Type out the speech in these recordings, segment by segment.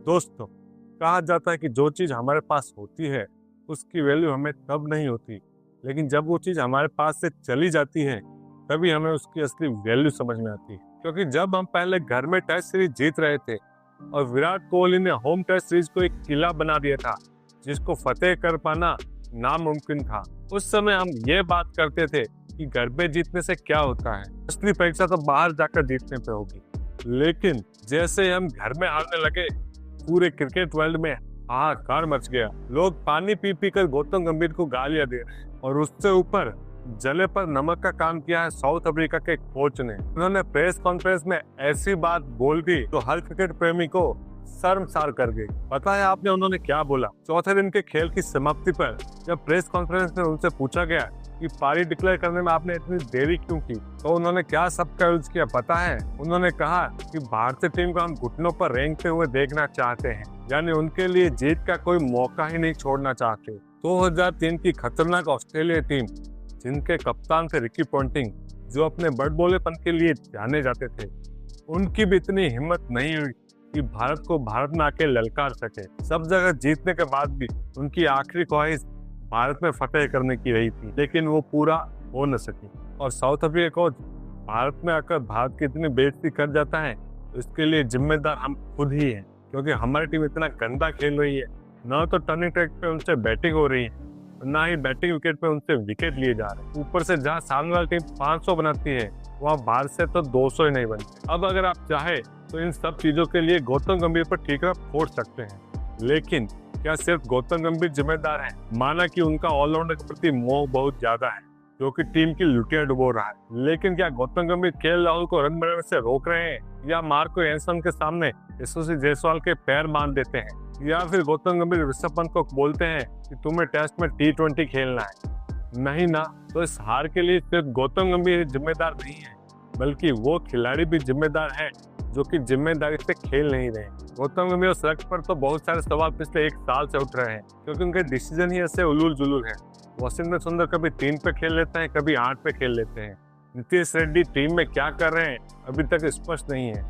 दोस्तों, कहा जाता है कि जो चीज़ हमारे पास होती है उसकी वैल्यू हमें तब नहीं होती, लेकिन जब वो चीज़ हमारे पास से चली जाती है तभी हमें उसकी असली वैल्यू समझ में आती है। क्योंकि जब हम पहले घर में टेस्ट सीरीज जीत रहे थे और विराट कोहली ने होम टेस्ट सीरीज को एक किला बना दिया था जिसको फतेह कर पाना नामुमकिन था, उस समय हम ये बात करते थे कि घर में जीतने से क्या होता है, असली परीक्षा तो बाहर जाकर जीतने पे होगी। लेकिन जैसे हम घर में हारने लगे, पूरे क्रिकेट वर्ल्ड में हाहाकार मच गया। लोग पानी पी पी कर गौतम गंभीर को गालियां दे रहे हैं और उससे ऊपर जले पर नमक का काम किया है साउथ अफ्रीका के कोच ने। उन्होंने प्रेस कॉन्फ्रेंस में ऐसी बात बोल दी जो हर क्रिकेट प्रेमी को शर्मसार कर गई। पता है आपने उन्होंने क्या बोला? चौथे दिन के खेल की समाप्ति पर जब प्रेस कॉन्फ्रेंस में उनसे पूछा गया कि पारी डिक्लेयर करने में आपने इतनी देरी क्यों की, तो उन्होंने क्या सबका यूज किया पता है? उन्होंने कहा कि भारतीय टीम को हम घुटनों पर रेंगते हुए देखना चाहते हैं, यानी उनके लिए जीत का कोई मौका ही नहीं छोड़ना चाहते। 2003 की खतरनाक ऑस्ट्रेलिया टीम, जिनके कप्तान थे रिकी पॉन्टिंग, जो अपने बड़बोलेपन के लिए जाने जाते थे, उनकी भी इतनी हिम्मत नहीं हुई कि भारत को भारत में आके ललकार सके। सब जगह जीतने के बाद भी उनकी आखिरी ख्वाहिश भारत में फतेह करने की रही थी, लेकिन वो पूरा हो न सकी। और साउथ अफ्रीका कोच भारत में आकर भारत की इतनी बेइज्जती कर जाता है, तो इसके लिए जिम्मेदार हम खुद ही हैं, क्योंकि हमारी टीम इतना गंदा खेल रही है। न तो टर्निंग ट्रैक पे उनसे बैटिंग हो रही है, ना ही बैटिंग विकेट पे उनसे विकेट लिए जा रहे हैं। ऊपर से जहाँ सामने वाली टीम 500 बनाती है, वहाँ भारत से तो 200 ही नहीं बनते। अब अगर आप चाहे तो इन सब चीजों के लिए गौतम गंभीर पर ठीकरा फोड़ सकते हैं, लेकिन क्या सिर्फ गौतम गंभीर जिम्मेदार है? माना कि उनका ऑलराउंडर के प्रति मोह बहुत ज्यादा है, जो कि टीम की लुटिया डुबो रहा है, लेकिन क्या गौतम गंभीर केएल राहुल को रन बनाने से रोक रहे हैं, या मार्को एंसन के सामने यशस्वी जायसवाल के पैर बांध देते हैं, या फिर गौतम गंभीर ऋषभ पंत को बोलते हैं कि तुम्हें टेस्ट में T20 खेलना है? नहीं ना। तो इस हार के लिए सिर्फ गौतम गंभीर जिम्मेदार नहीं है, बल्कि वो खिलाड़ी भी जिम्मेदार है जो कि जिम्मेदारी से खेल नहीं रहे। गौतम गंभीर और सड़क पर तो बहुत सारे सवाल पिछले 1 साल से उठ रहे हैं, क्योंकि उनके डिसीजन ही ऐसे उलूल जुलूल है। वशिंगटन सुंदर कभी 3 पे खेल लेते हैं, कभी 8 पे खेल लेते हैं। नीतीश रेड्डी टीम में क्या कर रहे हैं अभी तक स्पष्ट नहीं है।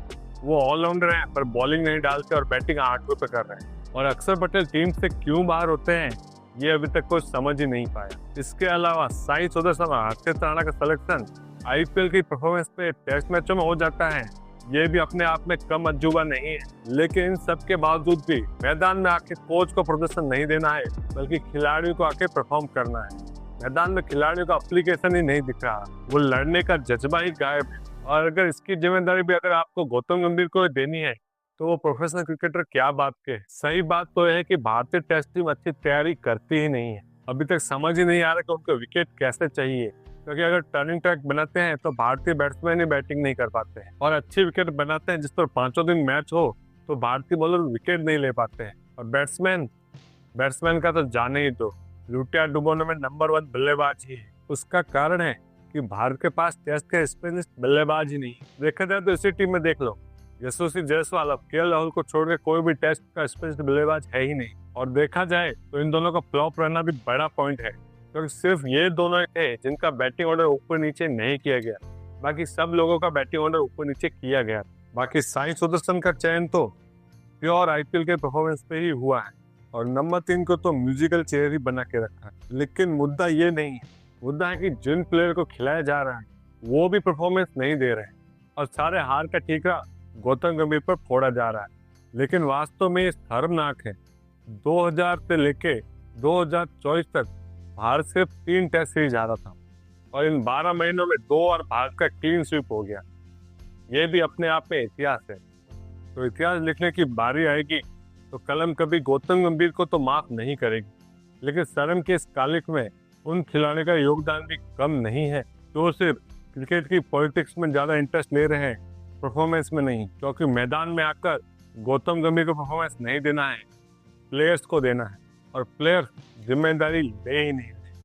वो ऑलराउंडर है पर बॉलिंग नहीं डालते और बैटिंग 8 पे कर रहे हैं। और अक्षर पटेल टीम से क्यों बाहर होते हैं, ये अभी तक कोई समझ ही नहीं पाया। इसके अलावा साई सुदर्शन और हर्षित राणा का सिलेक्शन IPL की परफॉर्मेंस पे टेस्ट मैचों में हो जाता है, ये भी अपने आप में कम अजूबा नहीं है। लेकिन इन सब के बावजूद भी मैदान में आके कोच को प्रदर्शन नहीं देना है, बल्कि खिलाड़ियों को आके परफॉर्म करना है। मैदान में खिलाड़ियों का एप्लीकेशन ही नहीं दिख रहा, वो लड़ने का जज्बा ही गायब है। और अगर इसकी जिम्मेदारी भी अगर आपको गौतम गंभीर को देनी है, तो वो प्रोफेशनल क्रिकेटर क्या बात के। सही बात तो है कि भारतीय टेस्ट टीम अच्छी तैयारी करती ही नहीं है। अभी तक समझ ही नहीं आ रहा कि उनको विकेट कैसे चाहिए, क्योंकि अगर टर्निंग ट्रैक बनाते हैं तो भारतीय बैट्समैन ही बैटिंग नहीं कर पाते हैं, और अच्छी विकेट बनाते हैं जिस पर 5 दिन मैच हो तो भारतीय बॉलर विकेट नहीं ले पाते हैं। और बैट्समैन का तो जाने ही दो, लुटिया डुबोने में नंबर 1 बल्लेबाज ही है। उसका कारण है कि भारत के पास टेस्ट के स्पेशलिस्ट बल्लेबाज ही नहीं। देखा जाए तो इसी टीम में देख लो, यशस्वी जायसवाल अब केएल राहुल को छोड़ के कोई भी टेस्ट का स्पेशलिस्ट बल्लेबाज है ही नहीं। और देखा जाए तो इन दोनों का फ्लॉप रहना भी बड़ा पॉइंट है, क्योंकि सिर्फ ये दोनों थे जिनका बैटिंग ऑर्डर ऊपर नीचे नहीं किया गया, बाकी सब लोगों का बैटिंग ऑर्डर ऊपर नीचे किया गया। बाकी साई सुदर्शन का चयन तो प्योर IPL के परफॉर्मेंस पे ही हुआ है, और नंबर 3 को तो म्यूजिकल चेयर ही बना के रखा है। लेकिन मुद्दा ये नहीं है, मुद्दा है कि जिन प्लेयर को खिलाया जा रहा है वो भी परफॉर्मेंस नहीं दे रहे हैं, और सारे हार का ठीकरा गौतम गंभीर पर फोड़ा जा रहा है। लेकिन वास्तव में ये शर्मनाक है। 2000 से लेके 2024 तक भारत सिर्फ 3 टेस्ट सीरीज हारा था, और इन 12 महीनों में 2 बार भारत का क्लीन स्वीप हो गया। ये भी अपने आप में इतिहास है। तो इतिहास लिखने की बारी आएगी तो कलम कभी गौतम गंभीर को तो माफ नहीं करेगी, लेकिन शर्म के इस कालिक में उन खिलाड़ियों का योगदान भी कम नहीं है जो सिर्फ क्रिकेट की पॉलिटिक्स में ज़्यादा इंटरेस्ट ले रहे हैं, परफॉर्मेंस में नहीं। क्योंकि मैदान में आकर गौतम गंभीर को परफॉर्मेंस नहीं देना है, प्लेयर्स को देना है, और प्लेयर्स जिम्मेदारी ले ही नहीं।